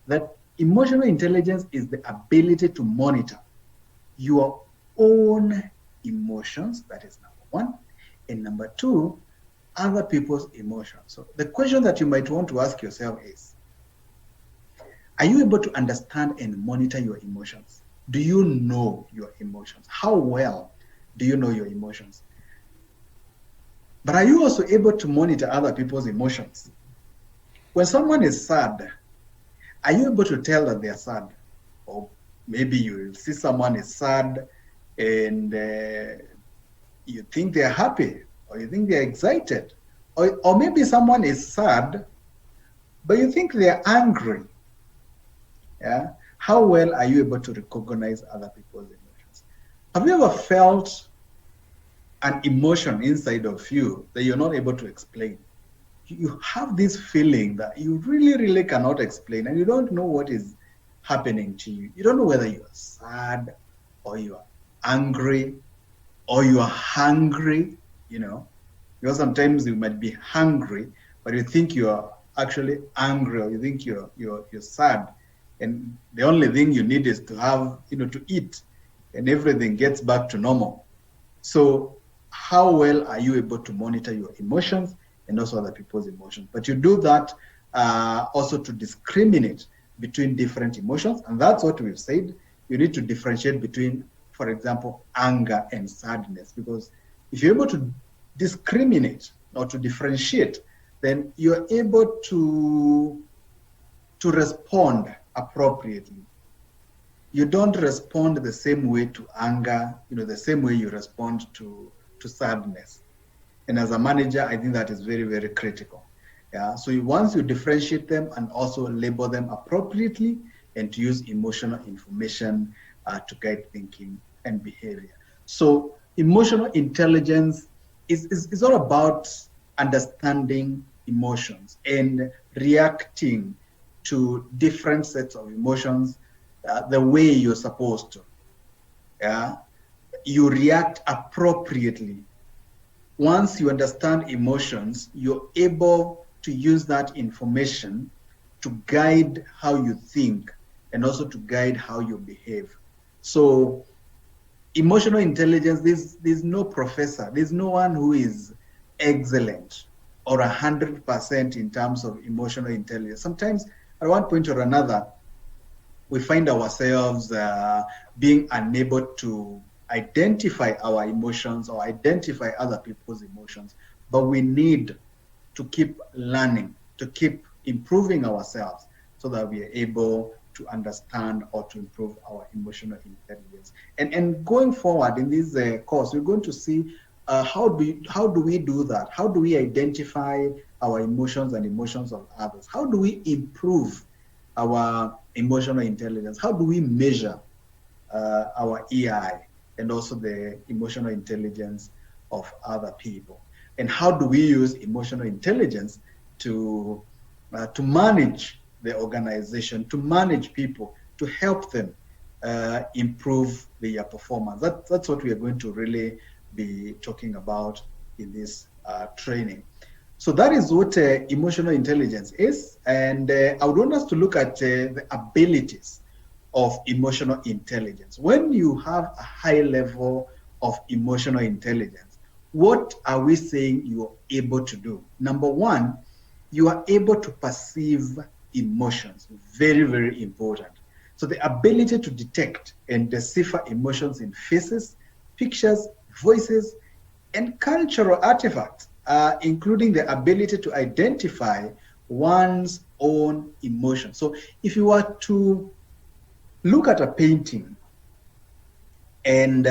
that emotional intelligence is the ability to monitor your own emotions. That is number one. And number two, other people's emotions. So the question that you might want to ask yourself is, are you able to understand and monitor your emotions? Do you know your emotions? How well do you know your emotions? But are you also able to monitor other people's emotions? When someone is sad, are you able to tell that they are sad? Or maybe you see someone is sad and you think they're happy, or you think they're excited, or maybe someone is sad, but you think they're angry. Yeah. How well are you able to recognize other people's emotions? Have you ever felt an emotion inside of you that you're not able to explain? You have this feeling that you really, really cannot explain, and you don't know what is happening to you. You don't know whether you are sad, or you are angry, or you are hungry, you know, because sometimes you might be hungry, but you think you are actually angry, or you think you're sad, and the only thing you need is to have, to eat, and everything gets back to normal. So how well are you able to monitor your emotions and also other people's emotions? But you do that also to discriminate between different emotions, and that's what we've said. You need to differentiate between, for example, anger and sadness, because if you're able to discriminate or to differentiate, then you're able to respond appropriately. You don't respond the same way to anger, the same way you respond to sadness. And as a manager, I think that is very, very critical. Yeah. So once you differentiate them and also label them appropriately, and to use emotional information to guide thinking and behavior. So emotional intelligence is all about understanding emotions and reacting to different sets of emotions the way you're supposed to. Yeah. You react appropriately. Once you understand emotions, you're able to use that information to guide how you think and also to guide how you behave. So emotional intelligence, there's no professor, there's no one who is excellent or 100% in terms of emotional intelligence. Sometimes at one point or another, we find ourselves being unable to identify our emotions or identify other people's emotions, but we need to keep learning, to keep improving ourselves so that we are able to understand or to improve our emotional intelligence. And going forward in this course, we're going to see how do we do that? How do we identify our emotions and emotions of others? How do we improve our emotional intelligence? How do we measure our EI and also the emotional intelligence of other people? And how do we use emotional intelligence to manage the organization, to manage people, to help them improve their performance? That's what we are going to really be talking about in this training. So that is what emotional intelligence is. And I would want us to look at the abilities of emotional intelligence. When you have a high level of emotional intelligence, what are we saying you're able to do? Number one, you are able to perceive emotions. Very, very important. So the ability to detect and decipher emotions in faces, pictures, voices, and cultural artifacts, including the ability to identify one's own emotion. So if you were to look at a painting and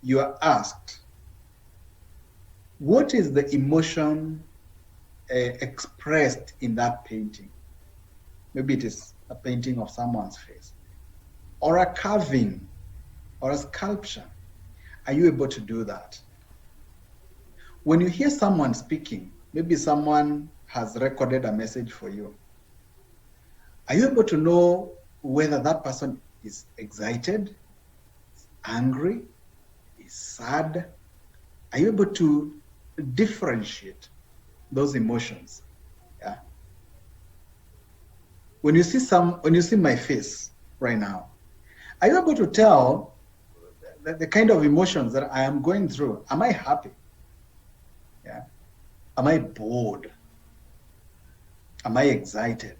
you are asked, what is the emotion expressed in that painting? Maybe it is a painting of someone's face, or a carving, or a sculpture. Are you able to do that? When you hear someone speaking, maybe someone has recorded a message for you. Are you able to know whether that person is excited, angry, is sad? Are you able to differentiate those emotions? Yeah. when you see my face right now, are you able to tell the kind of emotions that I am going through? Am I happy? Yeah. Am I bored? Am I excited?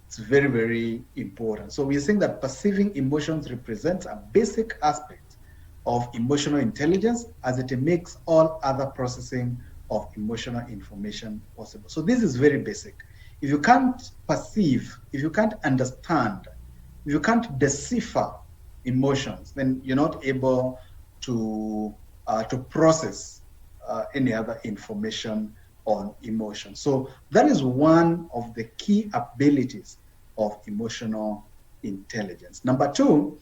It's very, very important. So we're saying that perceiving emotions represents a basic aspect of emotional intelligence, as it makes all other processing of emotional information possible. So this is very basic. If you can't perceive, if you can't understand, if you can't decipher emotions, then you're not able to process any other information on emotion. So that is one of the key abilities of emotional intelligence. Number two,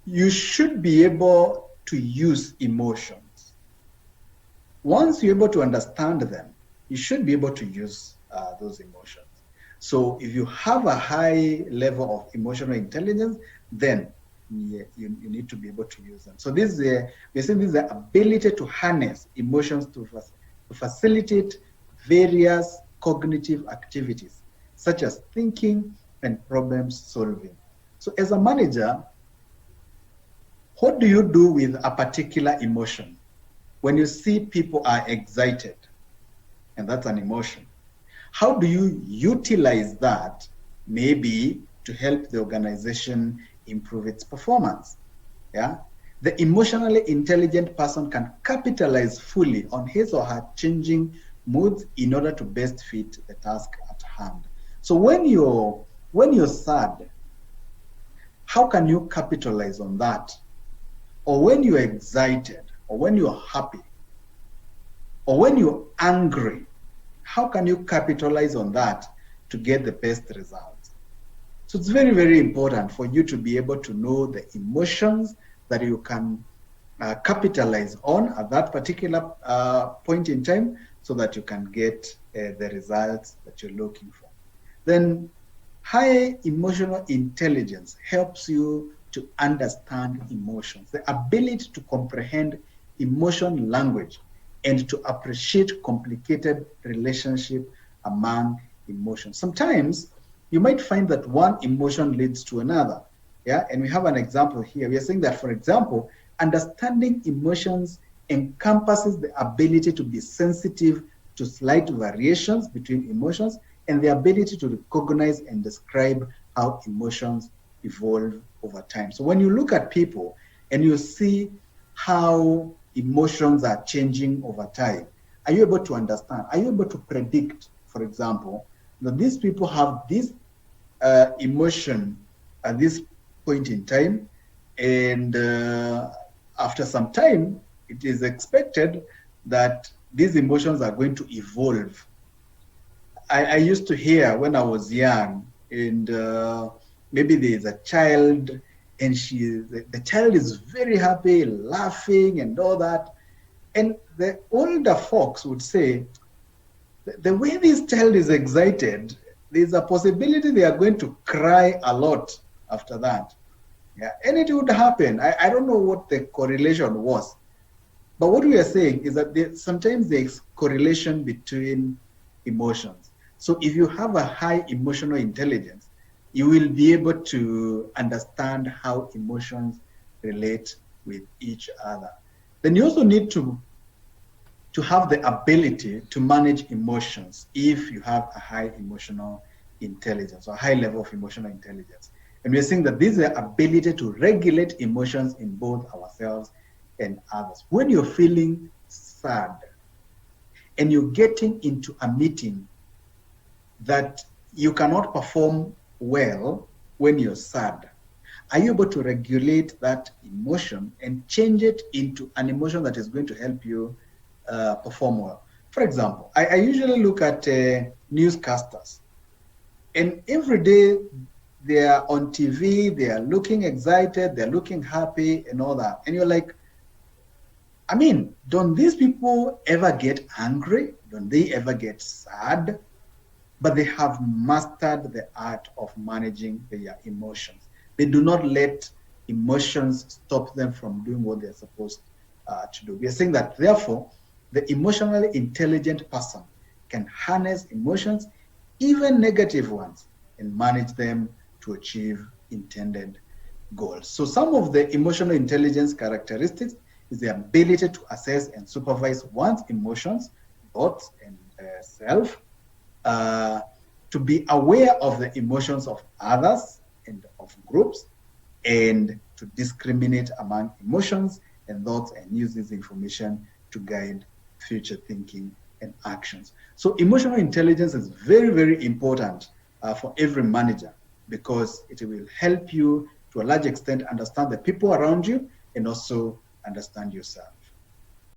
you should be able to use emotions. Once you're able to understand them, you should be able to use those emotions. So if you have a high level of emotional intelligence, then you need to be able to use them. So this is we're saying this is the ability to harness emotions to facilitate various cognitive activities, such as thinking and problem solving. So as a manager, what do you do with a particular emotion? When you see people are excited, and that's an emotion, how do you utilize that maybe to help the organization improve its performance? Yeah. The emotionally intelligent person can capitalize fully on his or her changing moods in order to best fit the task at hand. So when you're sad, how can you capitalize on that? Or when you're excited, or when you're happy, or when you're angry, how can you capitalize on that to get the best results? So it's very, very important for you to be able to know the emotions that you can capitalize on at that particular point in time, so that you can get the results that you're looking for. Then high emotional intelligence helps you to understand emotions, the ability to comprehend emotion language and to appreciate complicated relationship among emotions. Sometimes you might find that one emotion leads to another. Yeah, and we have an example here. We are saying that, for example, understanding emotions encompasses the ability to be sensitive to slight variations between emotions and the ability to recognize and describe how emotions evolve over time. So when you look at people and you see how emotions are changing over time, are you able to understand? Are you able to predict, for example, that these people have this emotion at this point in time, and after some time, it is expected that these emotions are going to evolve. I used to hear when I was young, and maybe there's a child, and the child is very happy, laughing, and all that. And the older folks would say, the way this child is excited, there's a possibility they are going to cry a lot after that. Yeah, and it would happen. I don't know what the correlation was, but what we are saying is that sometimes there's correlation between emotions. So if you have a high emotional intelligence, you will be able to understand how emotions relate with each other. Then you also need to have the ability to manage emotions if you have a high emotional intelligence or high level of emotional intelligence. And we're saying that this is the ability to regulate emotions in both ourselves and others. When you're feeling sad and you're getting into a meeting that you cannot perform well when you're sad, are you able to regulate that emotion and change it into an emotion that is going to help you perform well? For example, I usually look at newscasters, and every day they are on TV, they are looking excited, they're looking happy and all that. And you're like, I mean, don't these people ever get angry? Don't they ever get sad? But they have mastered the art of managing their emotions. They do not let emotions stop them from doing what they're supposed to do. We are saying that, therefore, the emotionally intelligent person can harness emotions even negative ones, and manage them to achieve intended goals. So some of the emotional intelligence characteristics is the ability to assess and supervise one's emotions, thoughts, and self, to be aware of the emotions of others and of groups, and to discriminate among emotions and thoughts, and use this information to guide future thinking and actions. So emotional intelligence is very, very important for every manager, because it will help you to a large extent understand the people around you and also understand yourself.